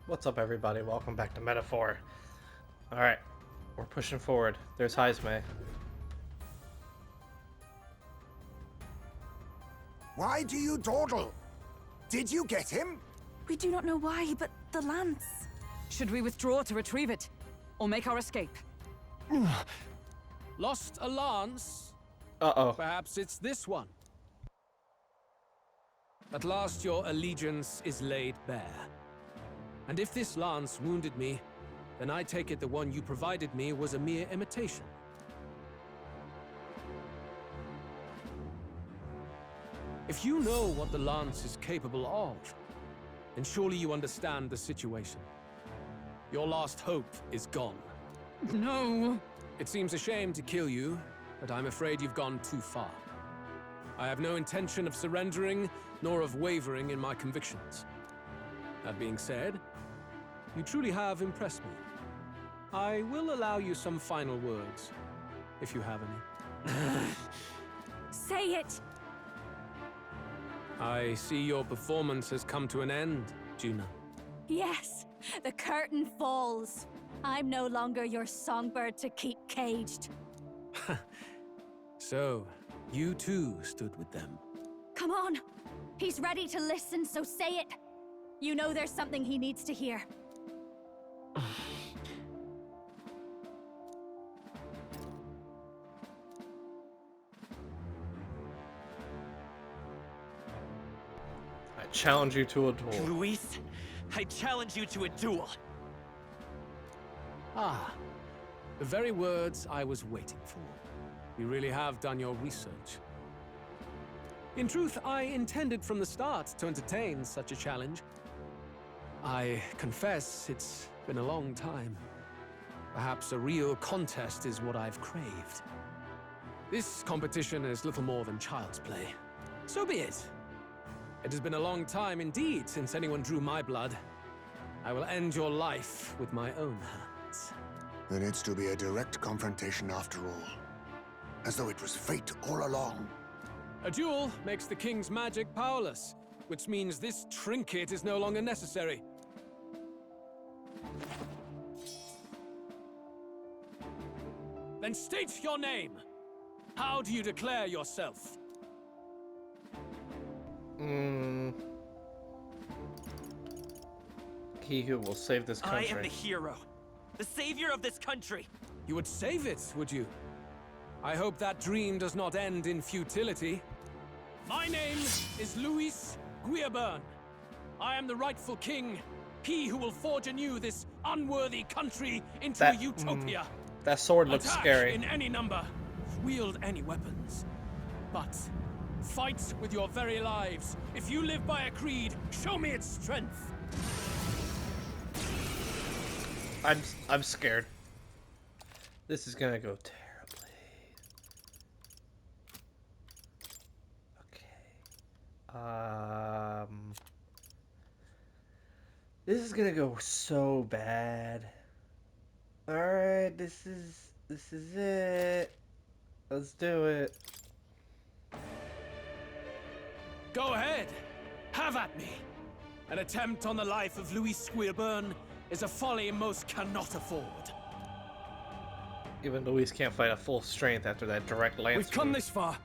What's up, everybody? Welcome back to Metaphor. Alright, we're pushing forward. There's Heisme. Why do you dawdle? Did you get him? We do not know why, but the lance. Should we withdraw to retrieve it? Or make our escape? Lost a lance? Uh-oh. Perhaps it's this one. At last your allegiance is laid bare. And if this lance wounded me, then I take it the one you provided me was a mere imitation. If you know what the lance is capable of, then surely you understand the situation. Your last hope is gone. No. It seems a shame to kill you, but I'm afraid you've gone too far. I have no intention of surrendering, nor of wavering in my convictions. That being said, you truly have impressed me. I will allow you some final words, if you have any. Say it! I see your performance has come to an end, Juna. Yes, the curtain falls. I'm no longer your songbird to keep caged. So, you too stood with them. Come on! He's ready to listen, so say it! You know there's something he needs to hear. I challenge you to a duel. Luis, I challenge you to a duel. Ah, the very words I was waiting for. You really have done your research. In truth, I intended from the start to entertain such a challenge. I confess it's been a long time. Perhaps a real contest is what I've craved. This competition is little more than child's play. So be it. It has been a long time indeed since anyone drew my blood. I will end your life with my own hands. There needs to be a direct confrontation after all. As though it was fate all along. A duel makes the king's magic powerless, which means this trinket is no longer necessary. Then state your name. How do you declare yourself? He who will save this I country. am the hero, the savior of this country. You would save it, would you? I hope that dream does not end in futility. My name is Luis Guillaburn. I am the rightful king, he who will forge anew this unworthy country into a utopia. That sword looks Attack scary. in any number, wield any weapons. But fight with your very lives. If you live by a creed, show me its strength. I'm scared. This is gonna go terribly. Okay. This is gonna go so bad. Alright, this is it. Let's do it. Go ahead. Have at me. An attempt on the life of Luis Guillaburn is a folly most cannot afford. Even Luis can't fight at full strength after that direct lance. We've come move. this far.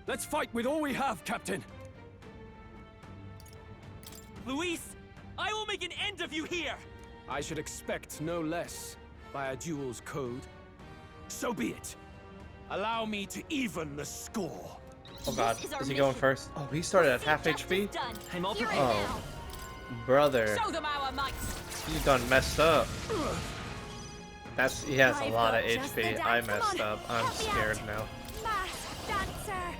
Let's fight with all we have, Captain. Luis, I will make an end of you here. I should expect no less by a duel's code. So be it. Allow me to even the score. Oh god, This is our is he going mission. first? Oh, he started at half Justice HP? done. I'm all Here prepared. and now. Brother, Show them our might. you done messed up. He has a I've lot of got just the HP. dance. I Come messed on, up. I'm help me scared out. now. Masked dancer.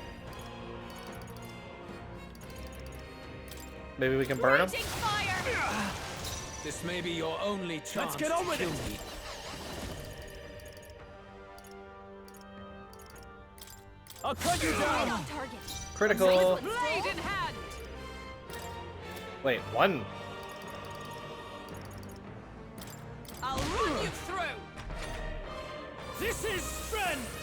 Maybe we can burn him? Raging fire. This may be your only chance. Let's get on with to it. kill me. I'll cut you Right down. on target. Critical. Blade in hand! Wait, one. I'll run you through! This is strength!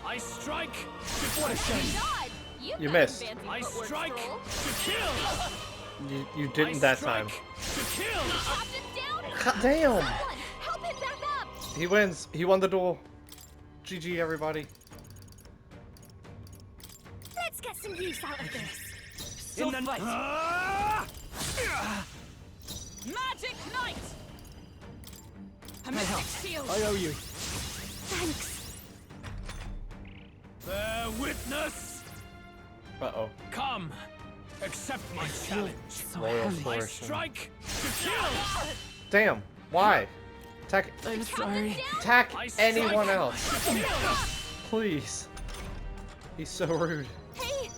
I strike to What a shame. God, You missed. fancy I footwork, strike troll. to kill! You didn't that time. To kill. Chopped him down. God damn! Someone, help him back up. He wins. He won the duel. GG, everybody. Let's get some use out of this. In the fight. Magic Knight. A mystic shield. I owe you. Thanks. Bear witness. Uh-oh. Come. Accept my challenge. Royal I flourishing. strike to kill. Damn. Why? Attack. I'm sorry. Attack I strike anyone else. to kill. Please. He's so rude. Hey!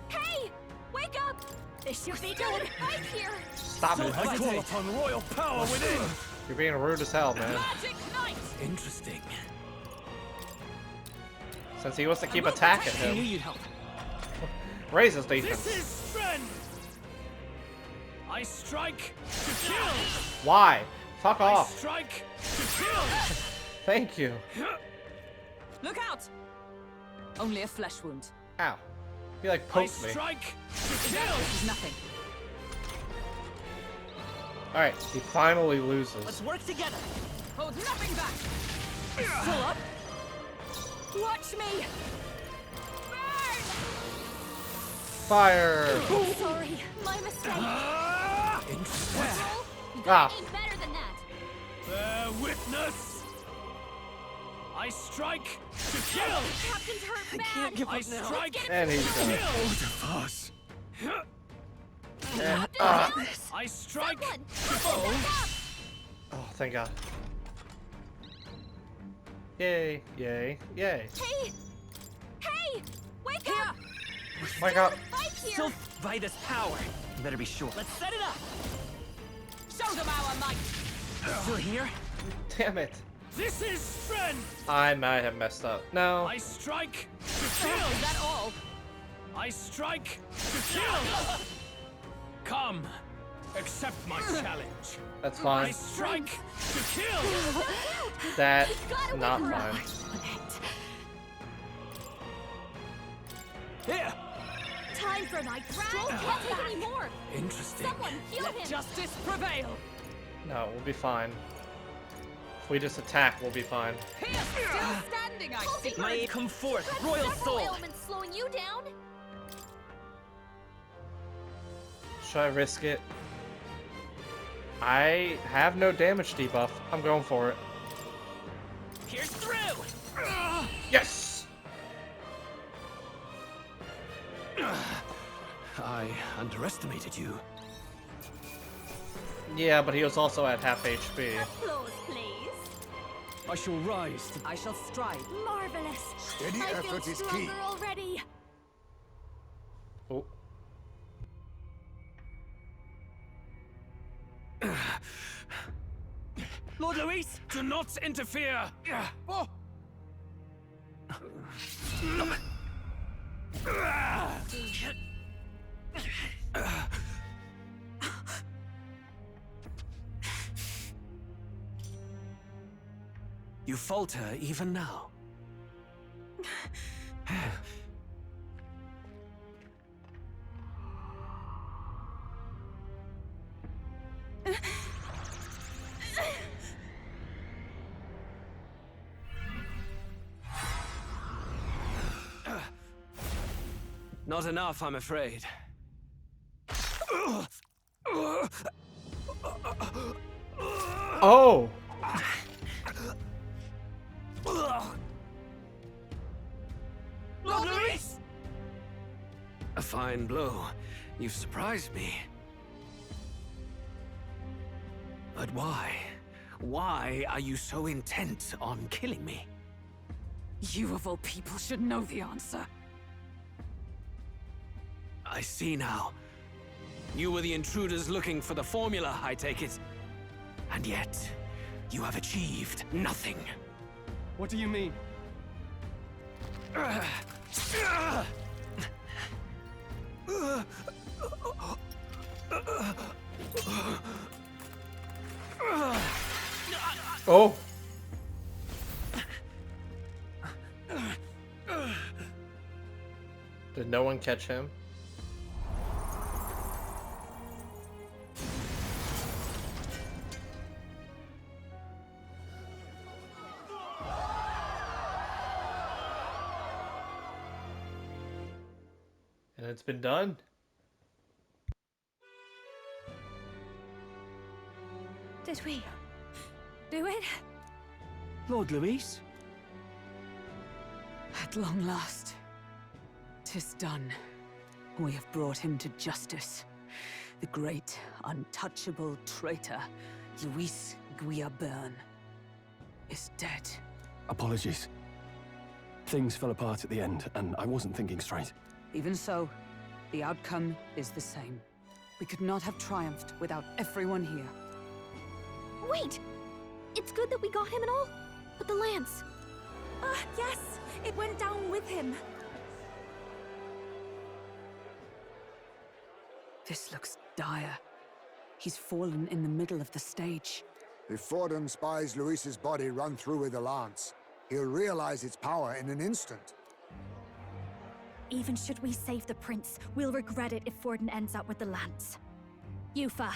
Hey! Wake up! This should be good right here! Stop it. I call upon royal power within. You're being rude as hell, man. Magic Knight! Interesting. Since he wants to keep attacking I knew him, you'd help. raise his This defense. is strength. I strike to kill. Why? Fuck I off. strike to kill. Thank you. Look out! Only a flesh wound. Ow. He like I poked me. strike to This kill. is nothing. Alright, he finally loses. Let's work together. Hold nothing back. Pull up. Watch me! Burn! Fire! Sorry, my mistake. Interesting. You Ah. gotta be better than that. Bear witness. I strike to kill. Captain's hurt bad. give I up now. strike And he's to done. kill. And, I strike. Someone, help him back up. oh, thank God. Yay, yay, yay. Hey! Hey! Wake up! My God. Right here! Still by this power. You better be sure. Let's set it up. Show them our might. Still here? Damn it. This is strength. I might have messed up. No. I strike to kill. Is that all? I strike to kill. Come, accept my challenge. That's I fine. strike to kill. That's Gotta not win. fine. Here. Time for my Stroll can't take any more. Interesting. Someone heal Let him. justice prevail. No, we'll be fine. If we just attack, we'll be fine. Here, still standing, I see. May come forth, That's royal several soul. elements slowing you down. Should I risk it? I have no damage debuff. I'm going for it. Pierce through. Yes! I underestimated you. Yeah, but he was also at half HP. Applause, please. I shall rise to I shall strive. Marvelous. Steady I feel effort is stronger key. already. Oh. Lord Luis, do not interfere. Oh. You falter even now. Not enough, I'm afraid. Oh! Lord Luis! A fine blow. You've surprised me. But why? Why are you so intent on killing me? You of all people should know the answer. I see now. You were the intruders looking for the formula, I take it. And yet, you have achieved nothing. What do you mean? Oh! Did no one catch him? It's been done. Did we do it? Lord Luis? At long last, 'tis done. We have brought him to justice. The great, untouchable traitor, Luis Guillaburn, is dead. Apologies. Things fell apart at the end, and I wasn't thinking straight. Even so, the outcome is the same. We could not have triumphed without everyone here. Wait! It's good that we got him and all, but the lance. Yes! It went down with him. This looks dire. He's fallen in the middle of the stage. If Forden spies Luis's body run through with a lance, he'll realize its power in an instant. Even should we save the prince, we'll regret it if Forden ends up with the lance. Yufa,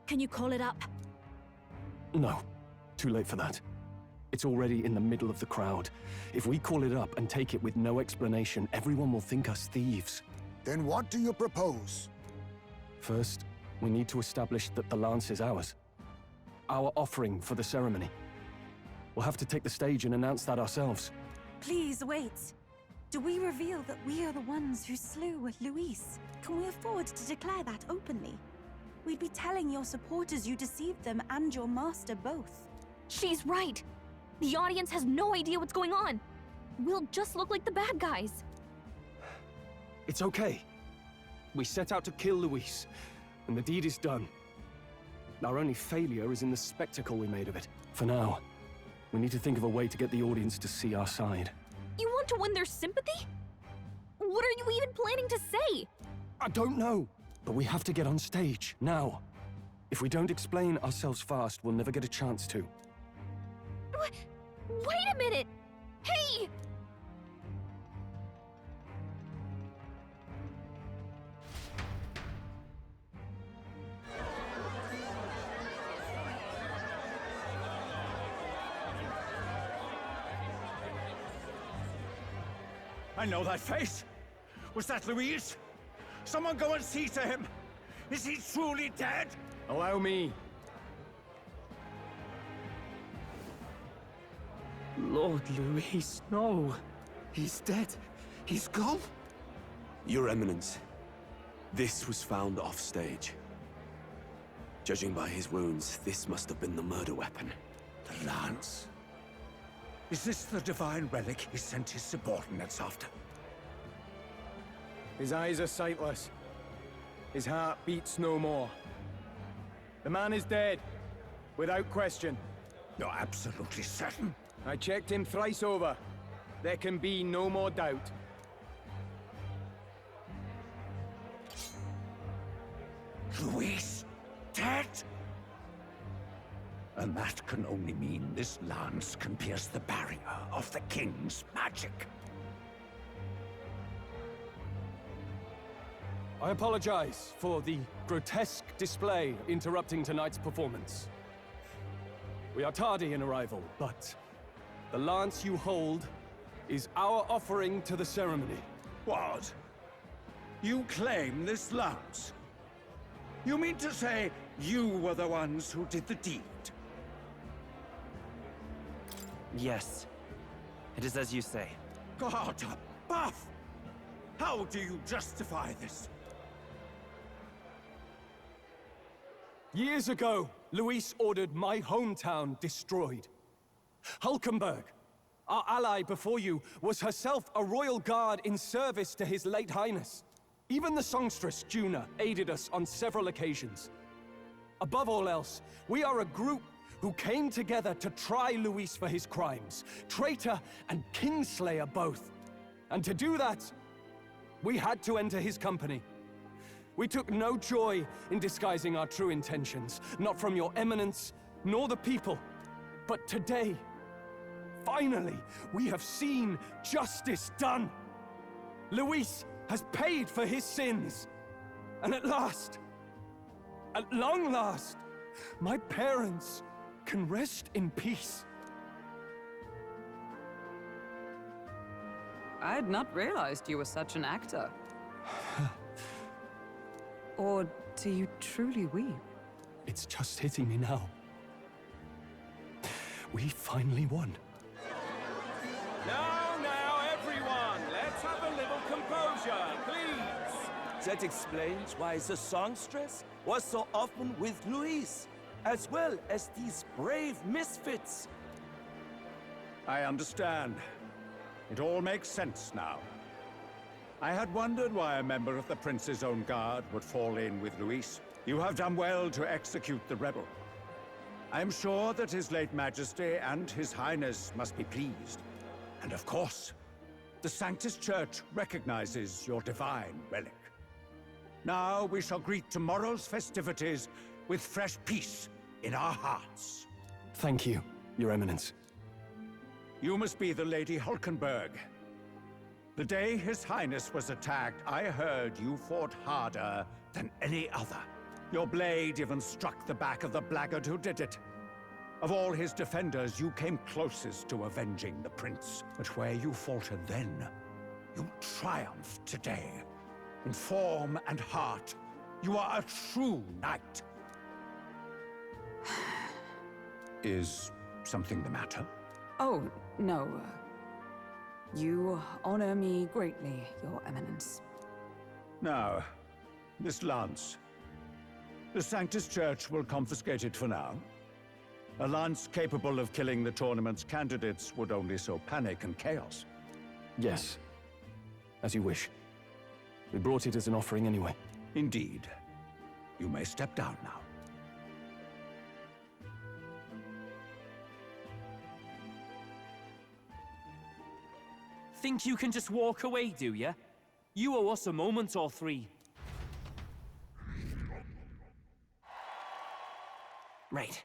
can you call it up? No. Too late for that. It's already in the middle of the crowd. If we call it up and take it with no explanation, everyone will think us thieves. Then what do you propose? First, we need to establish that the lance is ours. Our offering for the ceremony. We'll have to take the stage and announce that ourselves. Please wait. Do we reveal that we are the ones who slew Luis? Can we afford to declare that openly? We'd be telling your supporters you deceived them and your master both. She's right. The audience has no idea what's going on. We'll just look like the bad guys. It's okay. We set out to kill Luis, and the deed is done. Our only failure is in the spectacle we made of it. For now, we need to think of a way to get the audience to see our side. You want to win their sympathy? What are you even planning to say? I don't know, but we have to get on stage, now. If we don't explain ourselves fast, we'll never get a chance to. Wait a minute! Hey! I know that face. Was that Luis? Someone go and see to him. Is he truly dead? Allow me. Lord Luis, no. He's dead. He's gone. Your Eminence, this was found off-stage. Judging by his wounds, this must have been the murder weapon. The lance? Is this the divine relic he sent his subordinates after? His eyes are sightless. His heart beats no more. The man is dead, without question. You're absolutely certain? I checked him thrice over. There can be no more doubt. Luis, dead? And that can only mean this lance can pierce the barrier of the king's magic. I apologize for the grotesque display interrupting tonight's performance. We are tardy in arrival, but the lance you hold is our offering to the ceremony. What? You claim this lance? You mean to say you were the ones who did the deed? Yes. It is as you say. God above! How do you justify this? Years ago, Luis ordered my hometown destroyed. Hulkenberg, our ally before you, was herself a royal guard in service to his late highness. Even the songstress, Juna, aided us on several occasions. Above all else, we are a group who came together to try Luis for his crimes, traitor and kingslayer both. And to do that, we had to enter his company. We took no joy in disguising our true intentions, not from your eminence, nor the people. But today, finally, we have seen justice done. Luis has paid for his sins. And at last, at long last, my parents can rest in peace. I had not realized you were such an actor. Or do you truly weep? It's just hitting me now. We finally won. Now, everyone, let's have a little composure, please. That explains why the songstress was so often with Luis, as well as these brave misfits. I understand. It all makes sense now. I had wondered why a member of the Prince's own guard would fall in with Luis. You have done well to execute the rebel. I am sure that His late Majesty and His Highness must be pleased. And of course, the Sanctus Church recognizes your divine relic. Now we shall greet tomorrow's festivities with fresh peace in our hearts. Thank you, Your Eminence. You must be the Lady Hulkenberg. The day His Highness was attacked, I heard you fought harder than any other. Your blade even struck the back of the blackguard who did it. Of all his defenders, you came closest to avenging the Prince. But where you faltered then, you triumphed today. In form and heart, you are a true knight. Is something the matter? Oh, no. You honor me greatly, Your Eminence. Now, this lance. The Sanctus Church will confiscate it for now. A lance capable of killing the tournament's candidates would only sow panic and chaos. Yes. As you wish. We brought it as an offering anyway. Indeed. You may step down now. Think you can just walk away, do ya? You owe us a moment or three. Right.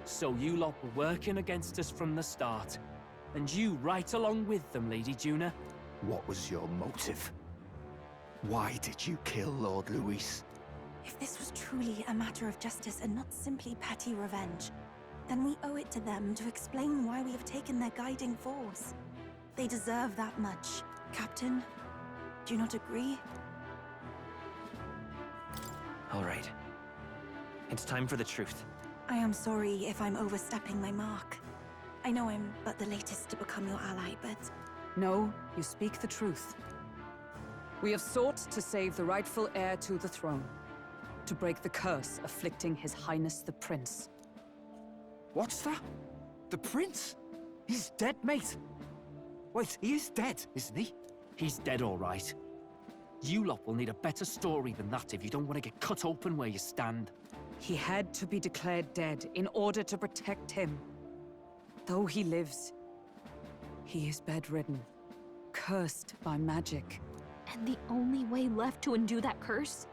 So you lot were working against us from the start. And you right along with them, Lady Juna. What was your motive? Why did you kill Lord Luis? If this was truly a matter of justice and not simply petty revenge, then we owe it to them to explain why we have taken their guiding force. They deserve that much. Captain, do you not agree? All right. It's time for the truth. I am sorry if I'm overstepping my mark. I know I'm but the latest to become your ally, but... No, you speak the truth. We have sought to save the rightful heir to the throne. To break the curse afflicting His Highness the Prince. What's that? The Prince? He's dead, mate. Wait, he is dead, isn't he? He's dead, all right. You lot will need a better story than that if you don't want to get cut open where you stand. He had to be declared dead in order to protect him. Though he lives, he is bedridden, cursed by magic. And the only way left to undo that curse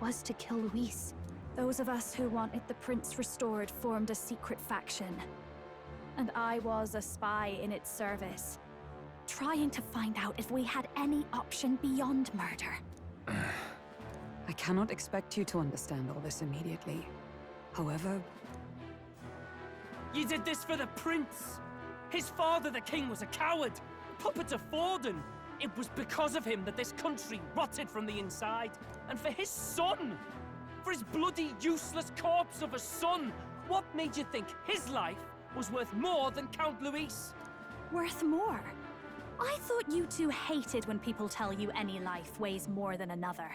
was to kill Luis. Those of us who wanted the prince restored formed a secret faction. And I was a spy in its service, trying to find out if we had any option beyond murder. I cannot expect you to understand all this immediately. However... You did this for the prince! His father, the king, was a coward! Puppet of Forden! It was because of him that this country rotted from the inside. And for his son! For his bloody, useless corpse of a son! What made you think his life was worth more than Count Luis? Worth more? I thought you two hated when people tell you any life weighs more than another.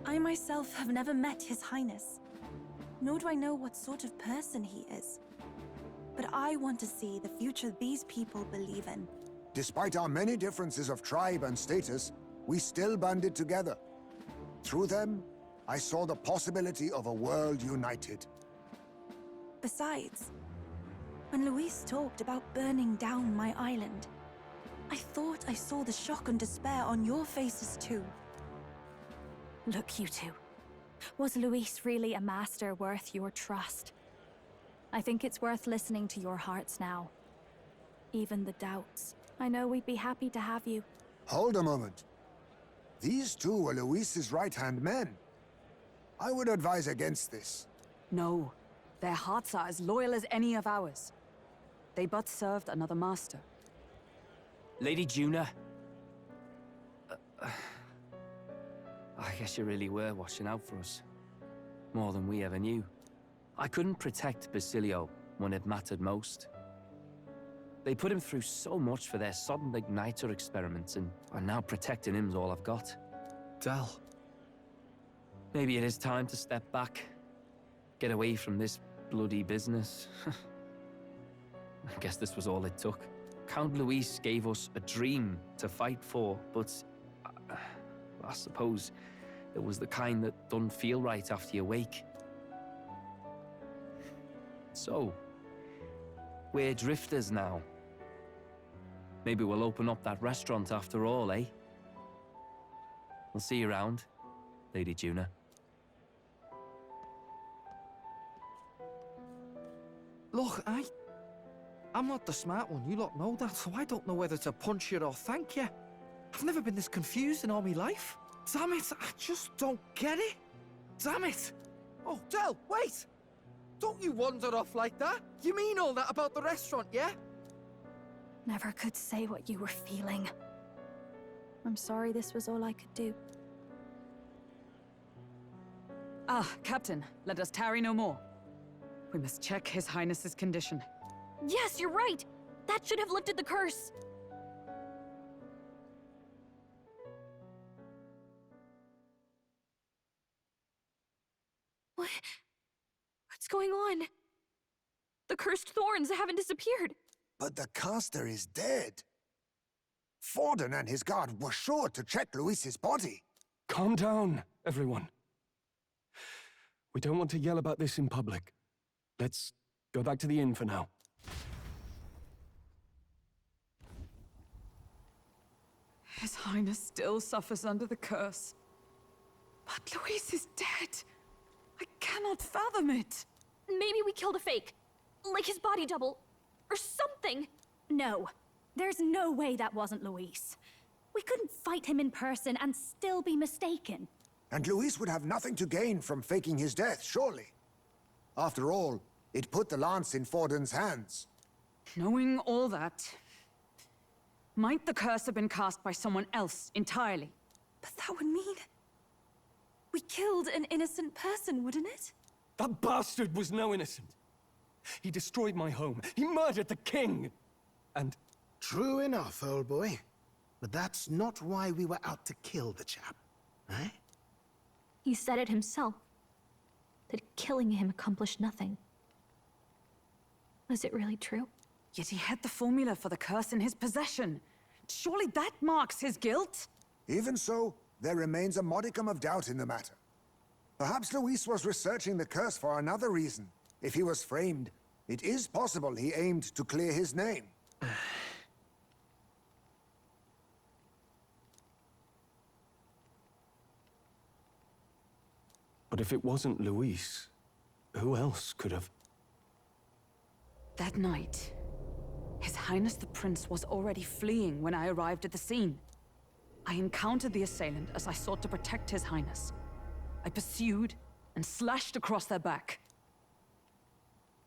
I myself have never met His Highness, nor do I know what sort of person he is. But I want to see the future these people believe in. Despite our many differences of tribe and status, we still banded together. Through them, I saw the possibility of a world united. Besides, when Luis talked about burning down my island, I thought I saw the shock and despair on your faces too. Look, you two. Was Luis really a master worth your trust? I think it's worth listening to your hearts now. Even the doubts. I know we'd be happy to have you. Hold a moment. These two were Luis's right-hand men. I would advise against this. No, Their hearts are as loyal as any of ours. They but served another master. Lady Juna. I guess you really were watching out for us. More than we ever knew. I couldn't protect Basilio when it mattered most. They put him through so much for their sodden igniter experiments, and now protecting him's all I've got. Del. Maybe it is time to step back. Get away from this bloody business. I guess this was all it took. Count Luis gave us a dream to fight for, but I suppose it was the kind that doesn't feel right after you wake. So, we're drifters now. Maybe we'll open up that restaurant after all, eh? We'll see you around, Lady Juna. Look, I'm not the smart one, you lot know that, so I don't know whether to punch you or thank you. I've never been this confused in all my life. Damn it, I just don't get it. Damn it! Oh, Del, wait! Don't you wander off like that? You mean all that about the restaurant, yeah? Never could say what you were feeling. I'm sorry this was all I could do. Ah, Captain, let us tarry no more. We must check His Highness's condition. Yes, you're right! That should have lifted the curse! What's going on? The cursed thorns haven't disappeared. But the caster is dead. Forden and his guard were sure to check Luis's body. Calm down, everyone. We don't want to yell about this in public. Let's go back to the inn for now. His Highness still suffers under the curse. But Luis is dead. I cannot fathom it. Maybe we killed a fake. Like his body double. Or something. No. There's no way that wasn't Luis. We couldn't fight him in person and still be mistaken. And Luis would have nothing to gain from faking his death, surely. After all, it put the lance in Forden's hands. Knowing all that, might the curse have been cast by someone else entirely? But that would mean... we killed an innocent person, wouldn't it? That bastard was no innocent. He destroyed my home. He murdered the king. And... True enough, old boy. But that's not why we were out to kill the chap, eh? He said it himself. That killing him accomplished nothing. Was it really true? Yet he had the formula for the curse in his possession. Surely that marks his guilt? Even so, there remains a modicum of doubt in the matter. Perhaps Luis was researching the curse for another reason. If he was framed, it is possible he aimed to clear his name. But if it wasn't Luis, who else could have... That night, His Highness the Prince was already fleeing when I arrived at the scene. I encountered the assailant as I sought to protect His Highness. I pursued and slashed across their back.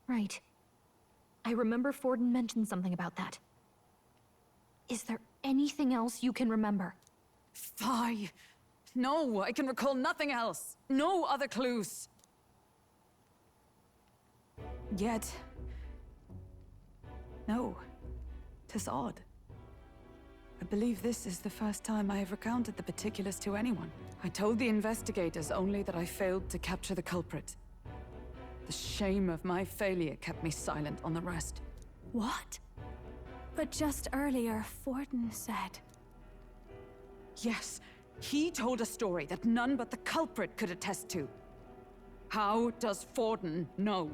Right. I remember Forden mentioned something about that. Is there anything else you can remember? Fie! No, I can recall nothing else. No other clues. Yet... no. 'Tis odd. I believe this is the first time I have recounted the particulars to anyone. I told the investigators only that I failed to capture the culprit. The shame of my failure kept me silent on the rest. What? But just earlier, Forden said... Yes, he told a story that none but the culprit could attest to. How does Forden know?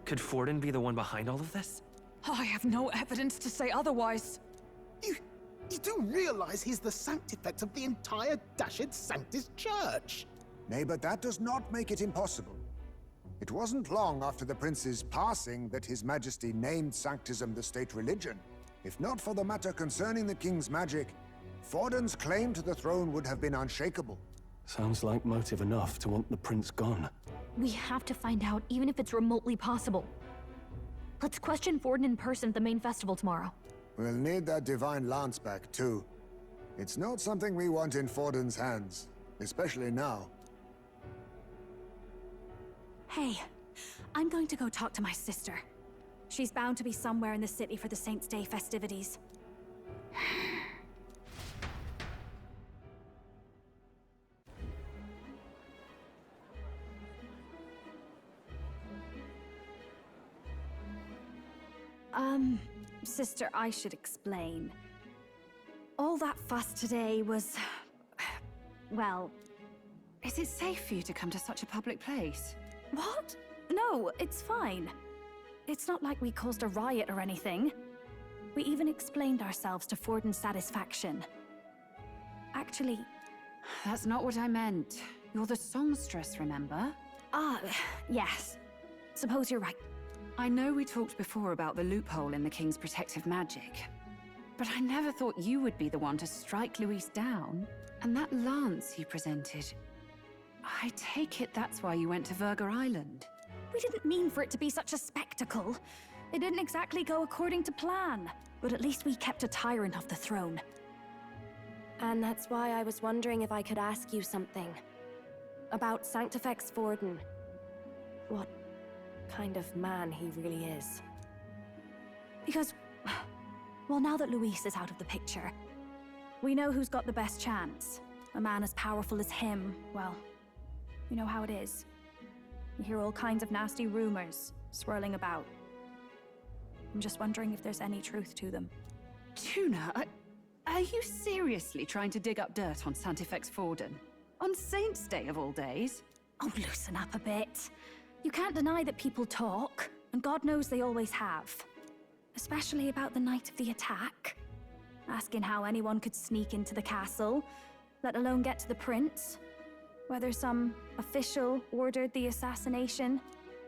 Could Forden be the one behind all of this? I have no evidence to say otherwise. You do realize he's the sanctifex of the entire Dashed Sanctus Church? Nay, but that does not make it impossible. It wasn't long after the prince's passing that His Majesty named Sanctism the state religion. If not for the matter concerning the king's magic, Forden's claim to the throne would have been unshakable. Sounds like motive enough to want the prince gone. We have to find out, even if it's remotely possible. Let's question Forden in person at the main festival tomorrow. We'll need that divine lance back, too. It's not something we want in Forden's hands, especially now. Hey, I'm going to go talk to my sister. She's bound to be somewhere in the city for the Saints' Day festivities. Sister, I should explain. All that fuss today was... well... Is it safe for you to come to such a public place? What? No, it's fine. It's not like we caused a riot or anything. We even explained ourselves to Forden's satisfaction. Actually... That's not what I meant. You're the songstress, remember? Yes. Suppose you're right. I know we talked before about the loophole in the King's protective magic, but I never thought you would be the one to strike Luis down. And that lance you presented... I take it that's why you went to Verga Island. We didn't mean for it to be such a spectacle. It didn't exactly go according to plan, but at least we kept a tyrant off the throne. And that's why I was wondering if I could ask you something. About Sanctifex Forden. What kind of man he really is. Because, well, now that Luis is out of the picture, we know who's got the best chance. A man as powerful as him, well, you know how it is. You hear all kinds of nasty rumors swirling about. I'm just wondering if there's any truth to them. Tuna, are you seriously trying to dig up dirt on Sanctifex Forden? On Saints' Day of all days? Oh, loosen up a bit. You can't deny that people talk, and God knows they always have. Especially about the night of the attack. Asking how anyone could sneak into the castle, let alone get to the prince. Whether some official ordered the assassination.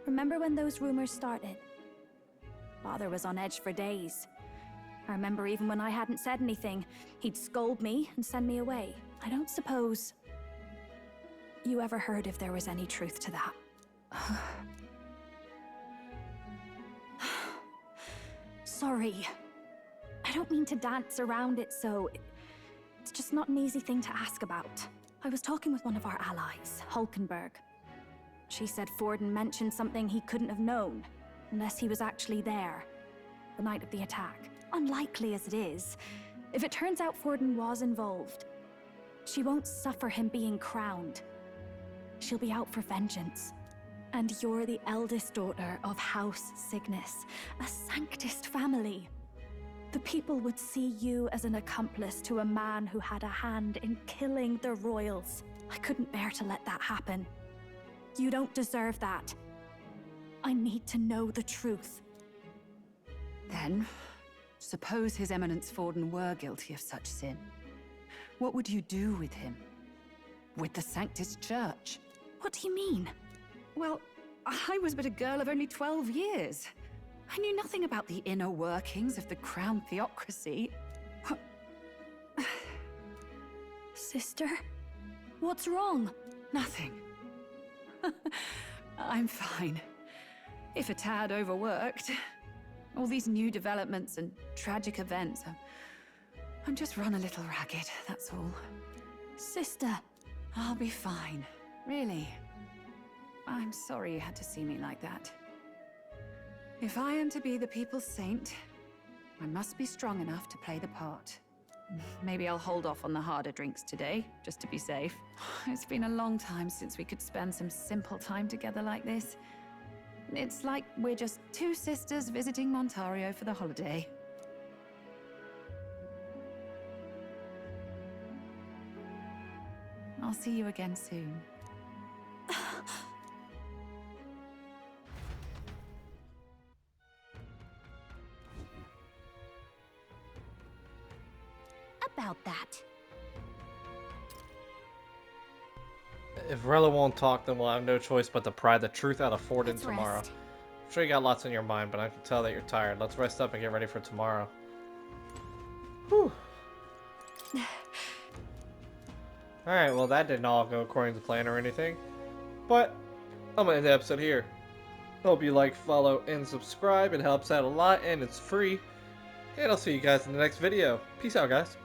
Remember when those rumors started? Father was on edge for days. I remember even when I hadn't said anything, he'd scold me and send me away. I don't suppose you ever heard if there was any truth to that. Sorry. I don't mean to dance around it, so... It's just not an easy thing to ask about. I was talking with one of our allies, Hulkenberg. She said Forden mentioned something he couldn't have known, unless he was actually there, the night of the attack. Unlikely as it is, if it turns out Forden was involved, she won't suffer him being crowned. She'll be out for vengeance. And you're the eldest daughter of House Cygnus, a Sanctist family. The people would see you as an accomplice to a man who had a hand in killing the royals. I couldn't bear to let that happen. You don't deserve that. I need to know the truth. Then, suppose His Eminence Forden were guilty of such sin. What would you do with him? With the Sanctist Church? What do you mean? Well, I was but a girl of only 12 years. I knew nothing about the inner workings of the crown theocracy. Sister? What's wrong? Nothing. I'm fine. If a tad overworked. All these new developments and tragic events. I'm just run a little ragged, that's all. Sister! I'll be fine. Really. I'm sorry you had to see me like that. If I am to be the people's saint, I must be strong enough to play the part. Maybe I'll hold off on the harder drinks today, just to be safe. It's been a long time since we could spend some simple time together like this. It's like we're just two sisters visiting Montario for the holiday. I'll see you again soon. About that. If Rella won't talk, then we'll have no choice but to pry the truth out of Forden Let's tomorrow. rest. I'm sure you got lots on your mind, but I can tell that you're tired. Let's rest up and get ready for tomorrow. Whew. Alright, well that didn't all go according to plan or anything. But I'm gonna end the episode here. Hope you like, follow, and subscribe. It helps out a lot and it's free. And I'll see you guys in the next video. Peace out, guys.